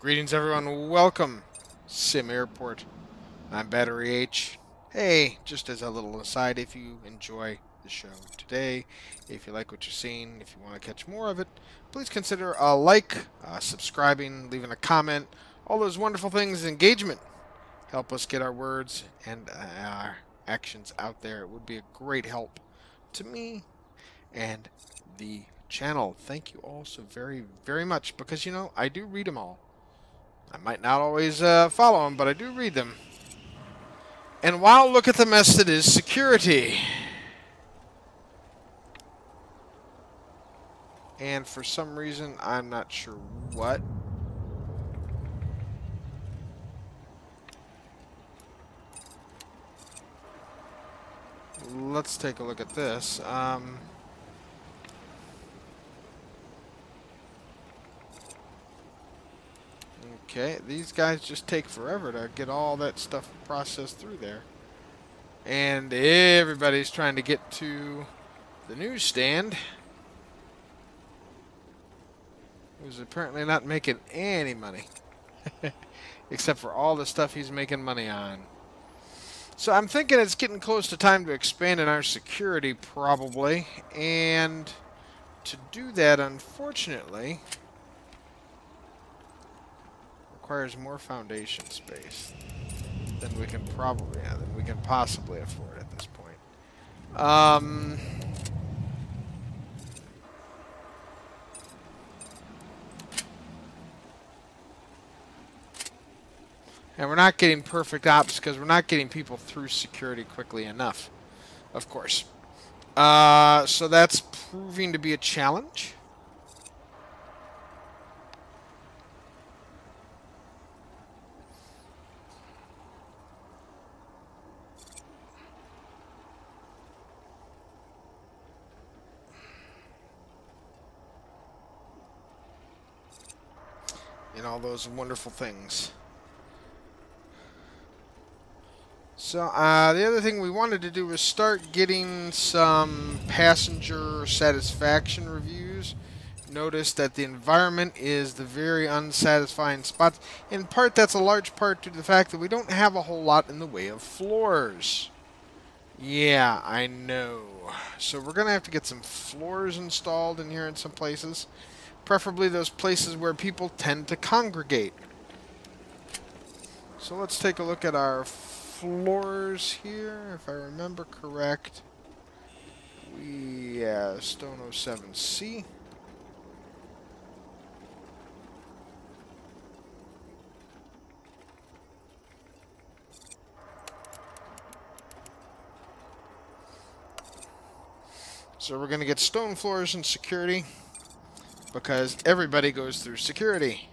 Greetings, everyone. Welcome, Sim Airport. I'm Battery H. Hey, just as a little aside, if you enjoy the show today, if you like what you're seeing, if you want to catch more of it, please consider a like, subscribing, leaving a comment, all those wonderful things. Engagement help us get our words and our actions out there. It would be a great help to me and the channel. Thank you all so very, very much because, I do read them all. I might not always follow them, but I do read them. And wow, look at the mess that is security. And for some reason, I'm not sure what. Let's take a look at this. Okay, these guys just take forever to get all that stuff processed through there. And everybody's trying to get to the newsstand, who's apparently not making any money. Except for all the stuff he's making money on. So I'm thinking it's getting close to time to expand in our security, probably. And to do that, unfortunately, requires more foundation space than we can possibly afford at this point. And we're not getting perfect ops because we're not getting people through security quickly enough, of course. So that's proving to be a challenge. And all those wonderful things. So, the other thing we wanted to do was start getting some passenger satisfaction reviews. Notice that the environment is the very unsatisfying spot. In part, that's a large part due to the fact that we don't have a whole lot in the way of floors. Yeah, I know. So we're going to have to get some floors installed in here in some places. Preferably those places where people tend to congregate. So let's take a look at our floors here, if I remember correct. Stone 07C. So we're going to get stone floors in security because everybody goes through security.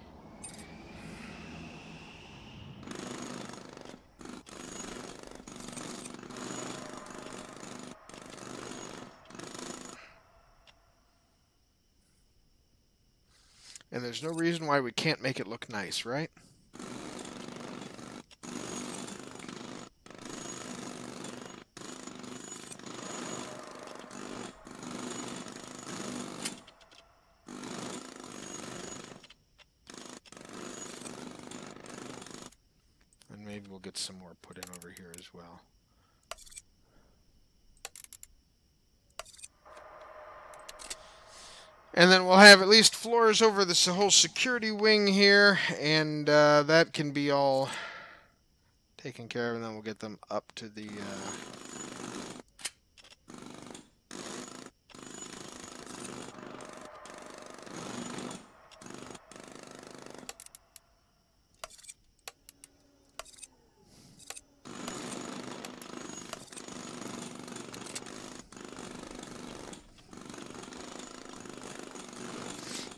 And there's no reason why we can't make it look nice, right? And maybe we'll get some more put in over here as well. And then we'll have at least floors over this whole security wing here, and that can be all taken care of, and then we'll get them up to the...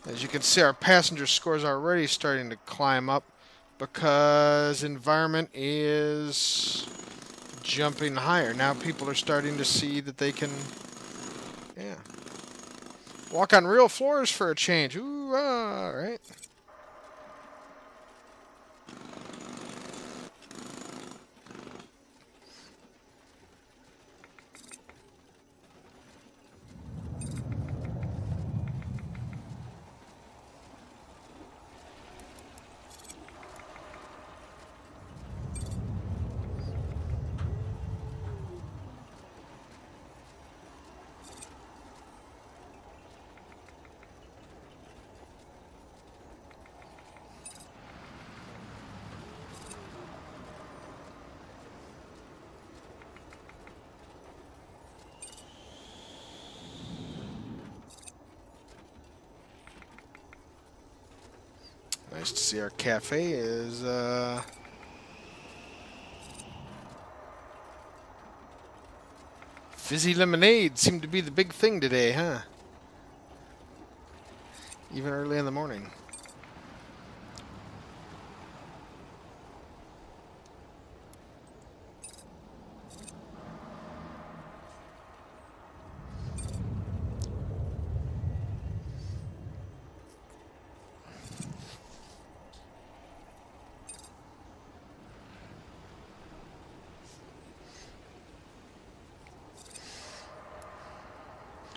As you can see, our passenger scores are already starting to climb up because environment is jumping higher. Now people are starting to see that they can, walk on real floors for a change. Ooh, right? Nice to see our cafe is fizzy lemonade seemed to be the big thing today, huh? Even early in the morning.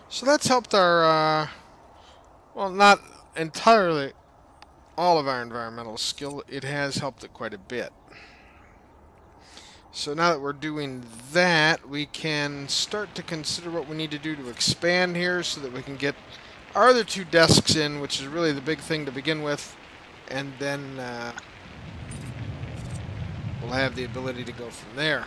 So that's helped our, well, not entirely all of our environmental skill. It has helped it quite a bit. So now that we're doing that, we can start to consider what we need to do to expand here so that we can get our other 2 desks in, which is really the big thing to begin with. And then we'll have the ability to go from there.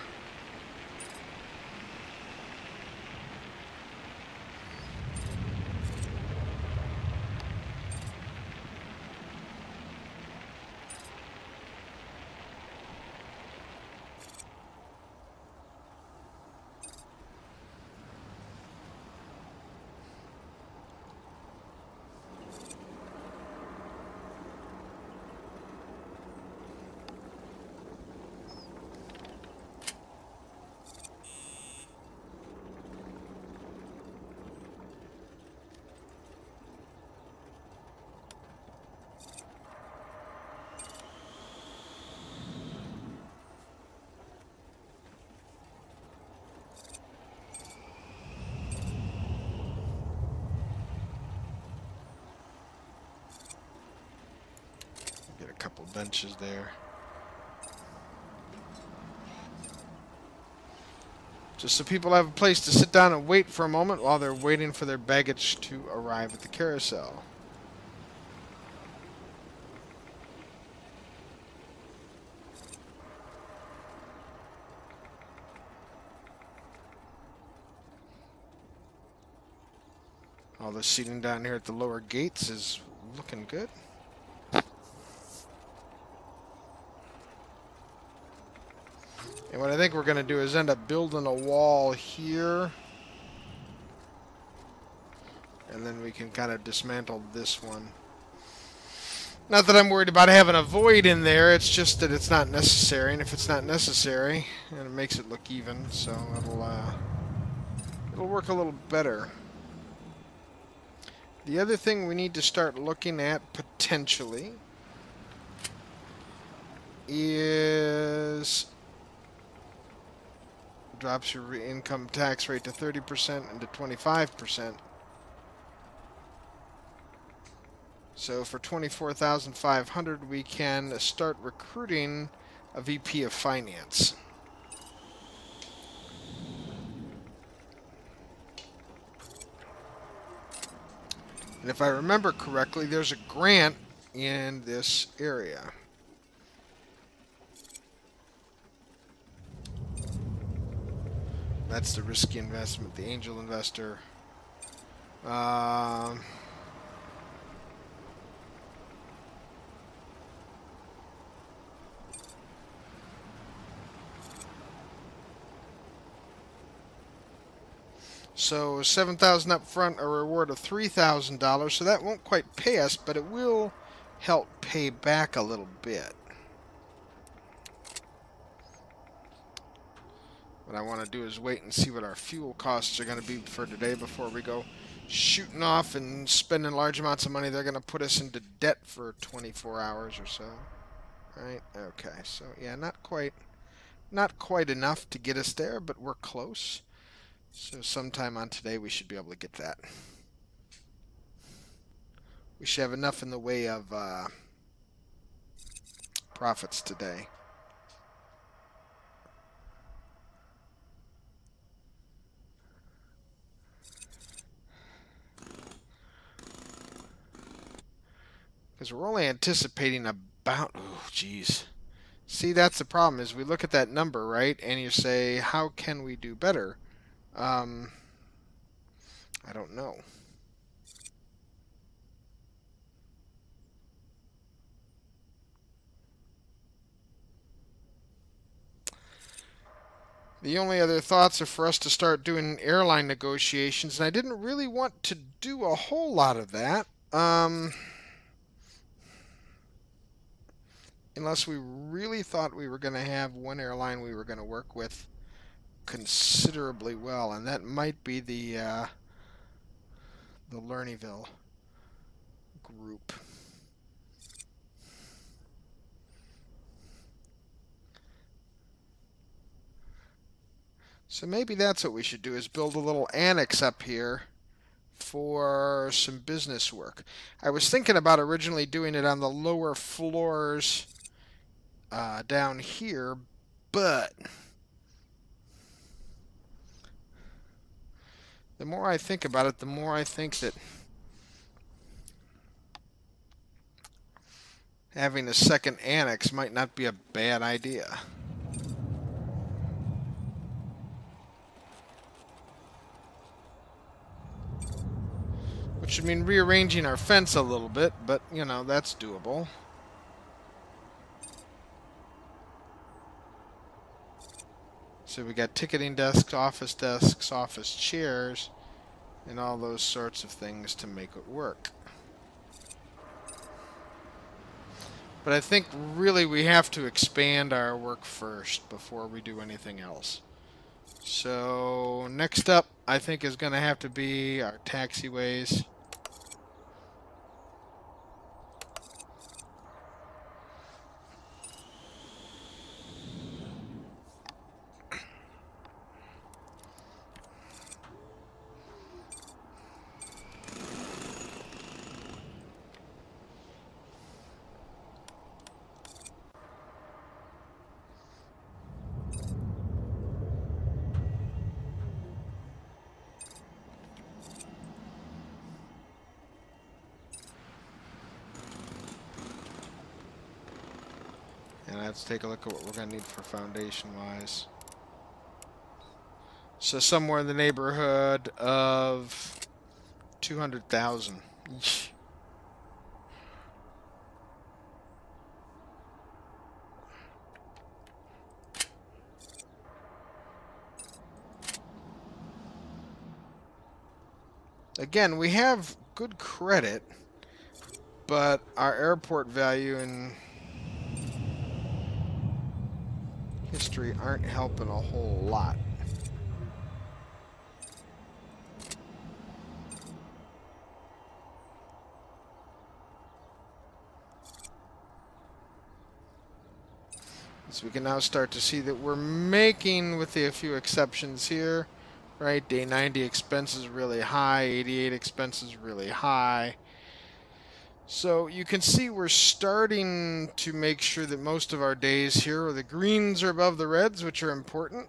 Get a couple benches there. Just so people have a place to sit down and wait for a moment while they're waiting for their baggage to arrive at the carousel. All the seating down here at the lower gates is looking good. And what I think we're going to do is end up building a wall here. And then we can kind of dismantle this one. Not that I'm worried about having a void in there, it's just that it's not necessary. And if it's not necessary, then it makes it look even. So it'll work a little better. The other thing we need to start looking at potentially is drops your income tax rate to 30% and to 25%. So for 24,500, we can start recruiting a VP of Finance. And if I remember correctly, there's a grant in this area. That's the risky investment, the angel investor. So 7,000 up front, a reward of $3,000. So that won't quite pay us, but it will help pay back a little bit. What I want to do is wait and see what our fuel costs are going to be for today before we go shooting off and spending large amounts of money. They're going to put us into debt for 24 hours or so. Right? Okay. So yeah, not quite enough to get us there, but we're close. So sometime on today we should be able to get that. We should have enough in the way of profits today. Because we're only anticipating about... Oh, geez. See, that's the problem, is we look at that number, right? And you say, how can we do better? I don't know. The only other thoughts are for us to start doing airline negotiations, and I didn't really want to do a whole lot of that. Unless we really thought we were going to have one airline we were going to work with considerably well, and that might be the Lernyville group. So maybe that's what we should do, is build a little annex up here for some business work. I was thinking about originally doing it on the lower floors down here, but the more I think about it, the more I think that having a second annex might not be a bad idea. Which would mean rearranging our fence a little bit, but, you know, that's doable. So we got ticketing desks, office chairs, and all those sorts of things to make it work. But I think really we have to expand our work first before we do anything else. So next up, I think, is going to have to be our taxiways. And let's take a look at what we're going to need for foundation-wise. So somewhere in the neighborhood of 200,000. Again, we have good credit, but our airport value and history aren't helping a whole lot. So we can now start to see that we're making, with a few exceptions here, right? Day 90 expenses really high, 88 expenses really high. So you can see we're starting to make sure that most of our days here, or the greens are above the reds, which are important.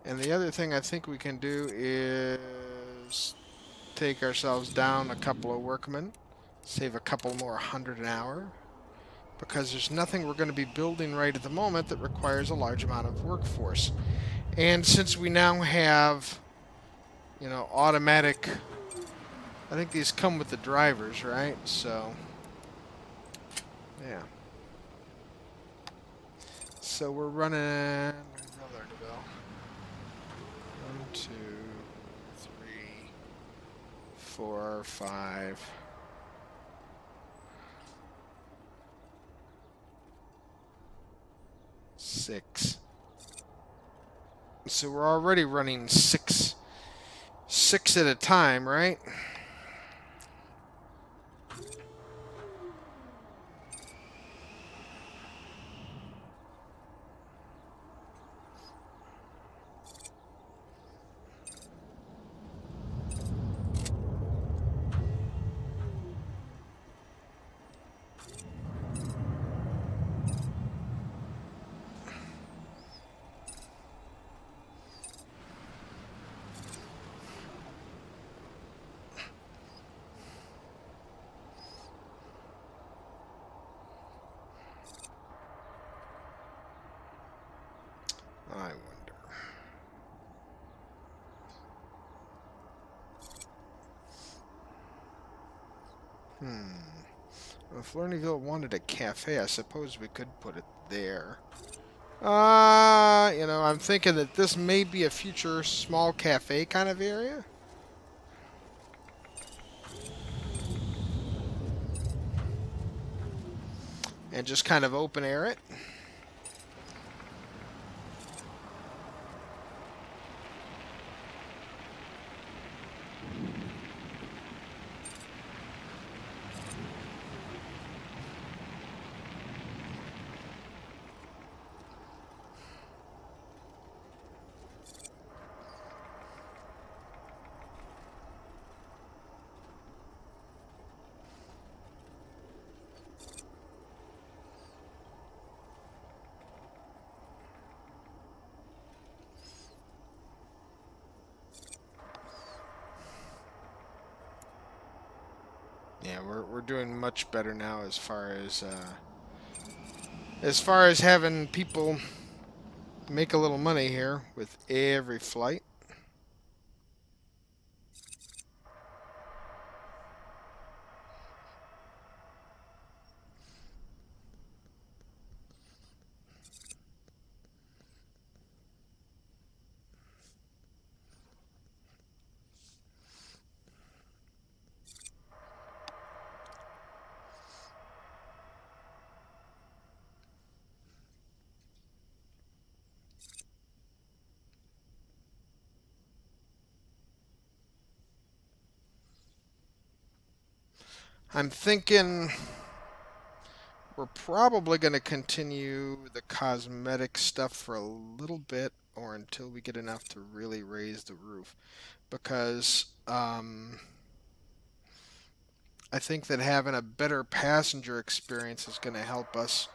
And the other thing I think we can do is take ourselves down a couple of workmen, save a couple more 100 an hour, because there's nothing we're going to be building right at the moment that requires a large amount of workforce. And since we now have, you know, automatic, I think these come with the drivers, right? So, yeah. So we're running, another bell. 1, 2, 3, 4, 5. Six. So we're already running six at a time, right? I wonder. If Lernyville wanted a cafe, I suppose we could put it there. You know, I'm thinking that this may be a future small cafe kind of area. And just kind of open air it. Yeah, we're doing much better now as far as having people make a little money here with every flight. I'm thinking we're probably going to continue the cosmetic stuff for a little bit or until we get enough to really raise the roof because I think that having a better passenger experience is going to help us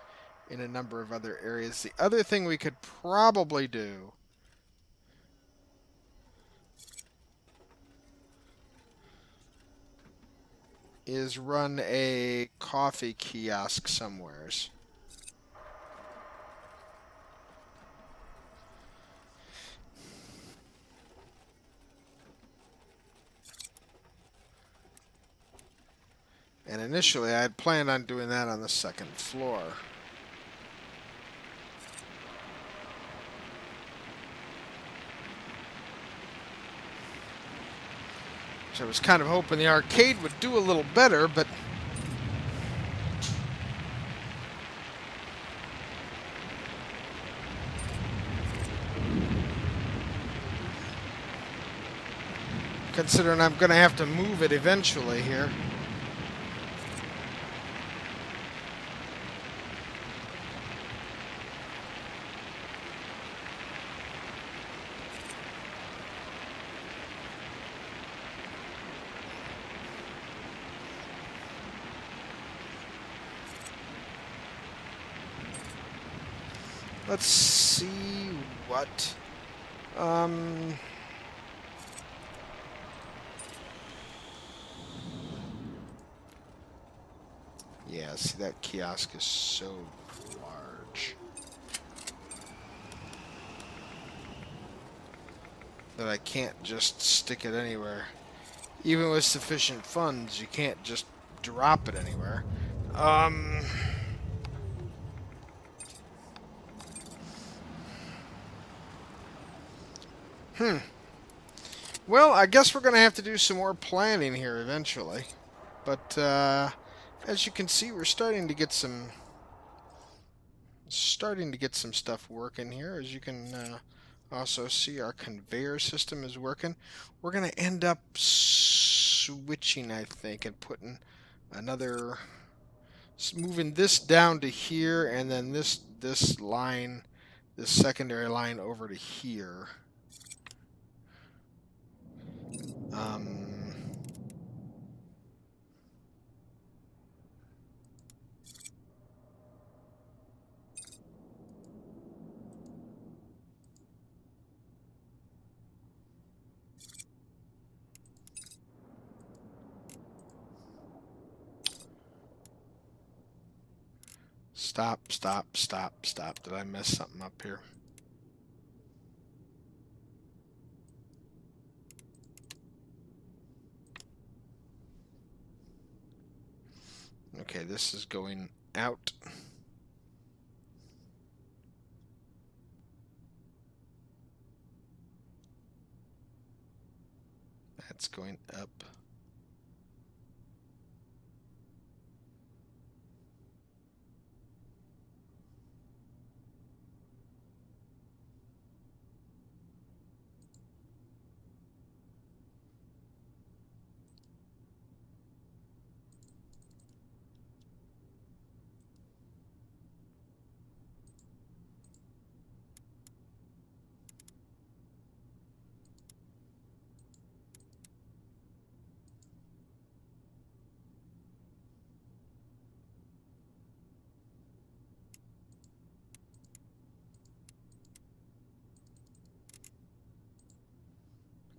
in a number of other areas. The other thing we could probably do is run a coffee kiosk somewheres. And initially, I had planned on doing that on the second floor. So I was kind of hoping the arcade would do a little better, but considering I'm going to have to move it eventually here. Let's see what. Yeah, see that kiosk is so large that I can't just stick it anywhere. Even with sufficient funds, you can't just drop it anywhere. Um. Well, I guess we're going to have to do some more planning here eventually. But as you can see, we're starting to get some stuff working here. As you can also see, our conveyor system is working. We're going to end up switching, I think, and putting another, moving this down to here, and then this line, this secondary line over to here. Um, Stop, stop, stop, stop. Did I mess something up here? Okay, this is going out. That's going up.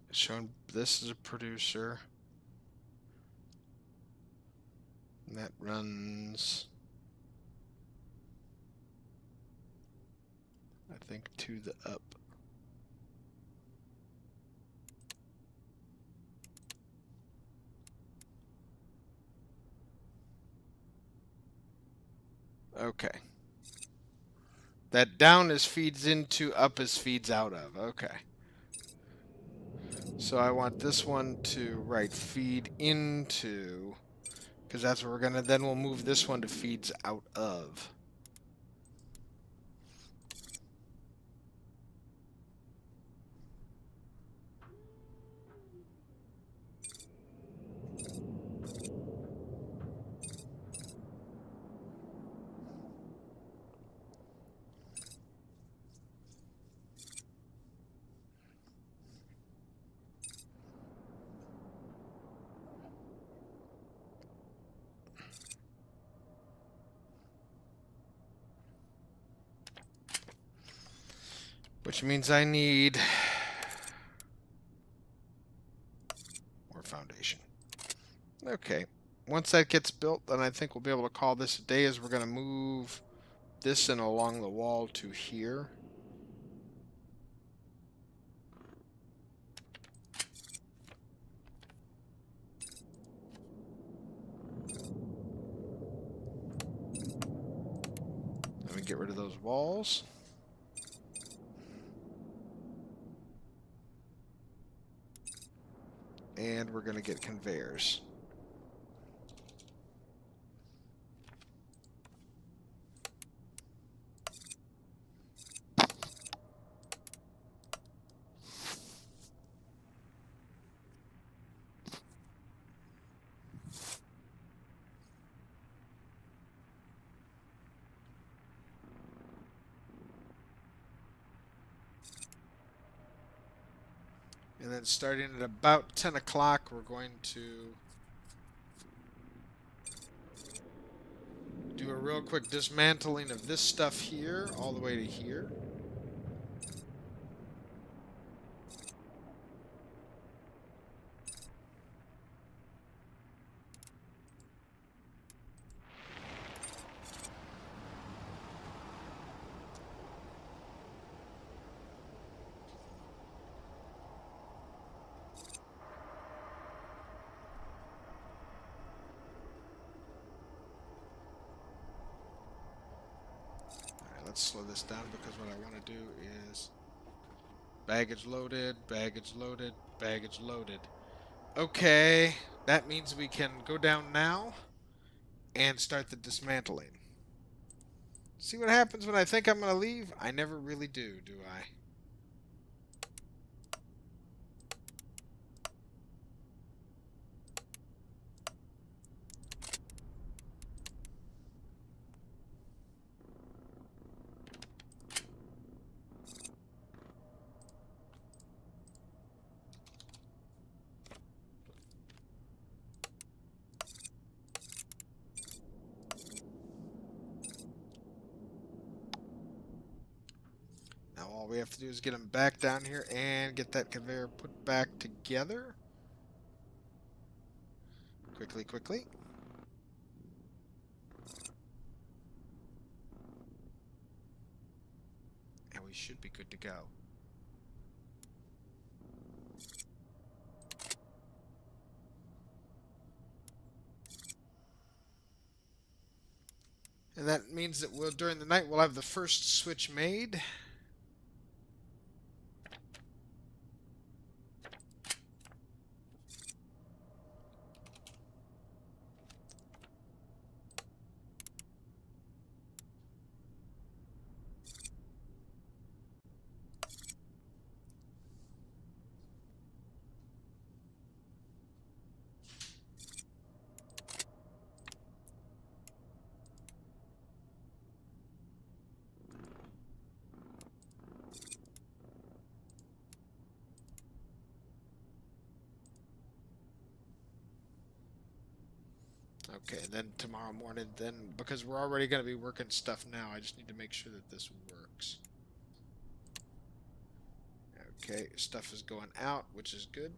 Showing this is a producer. And that runs, I think, to the up. Okay. That down is feeds into, up is feeds out of. Okay. So I want this one to, right, feed into, because that's what we're going to, then we'll move this one to feeds out of. Which means I need more foundation. Okay. Once that gets built, then I think we'll be able to call this a day, as we're going to move this in along the wall to here. Let me get rid of those walls. And we're going to get conveyors. And then starting at about 10 o'clock, we're going to do a real quick dismantling of this stuff here all the way to here. Let's slow this down, because what I want to do is baggage loaded, baggage loaded, baggage loaded. Okay, that means we can go down now and start the dismantling. See what happens when I think I'm going to leave? I never really do I? All we have to do is get them back down here and get that conveyor put back together. Quickly, quickly. And we should be good to go. And that means that during the night we'll have the first switch made. Okay, then tomorrow morning, then, because we're already going to be working stuff now, I just need to make sure that this works. Okay, stuff is going out, which is good.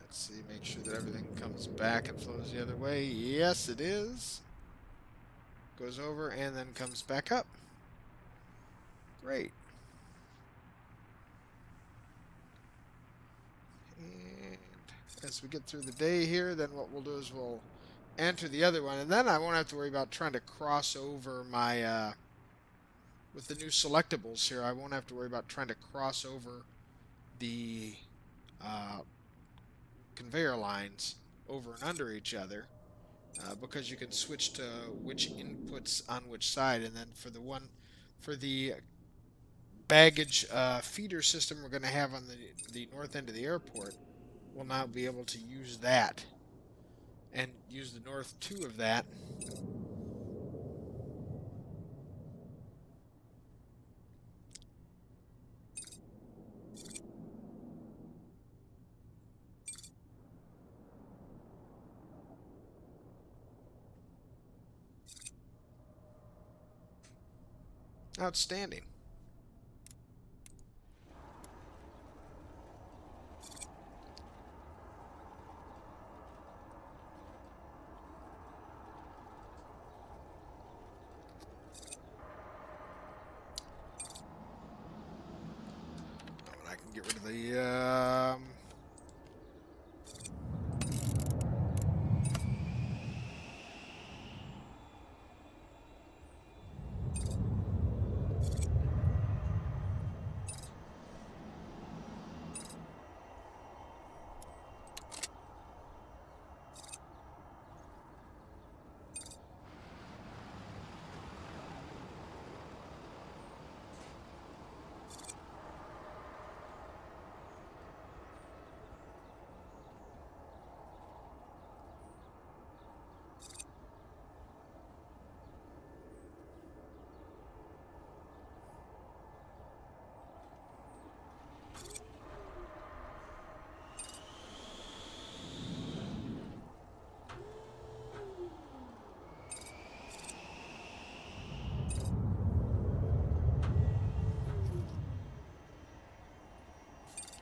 Let's see, make sure that everything comes back and flows the other way. Yes, it is. Goes over and then comes back up. Great. And as we get through the day here, then what we'll do is we'll enter the other one, and then I won't have to worry about trying to cross over my, with the new selectables here, I won't have to worry about trying to cross over the conveyor lines over and under each other, because you can switch to which inputs on which side, and then for the baggage feeder system we're going to have on the north end of the airport, we'll now be able to use that and use the north 2 of that. Outstanding. I can get rid of the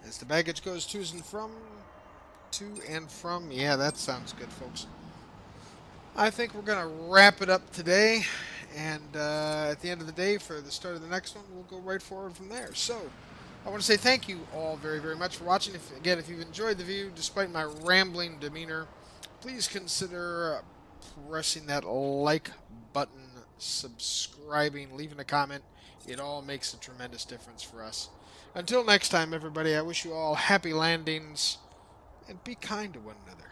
as the baggage goes to and from. Yeah, that sounds good, folks. I think we're going to wrap it up today. And at the end of the day, for the start of the next one, we'll go right forward from there. So, I want to say thank you all very, very much for watching. Again, if you've enjoyed the view, despite my rambling demeanor, please consider pressing that like button, subscribing, leaving a comment. It all makes a tremendous difference for us. Until next time, everybody, I wish you all happy landings, and be kind to one another.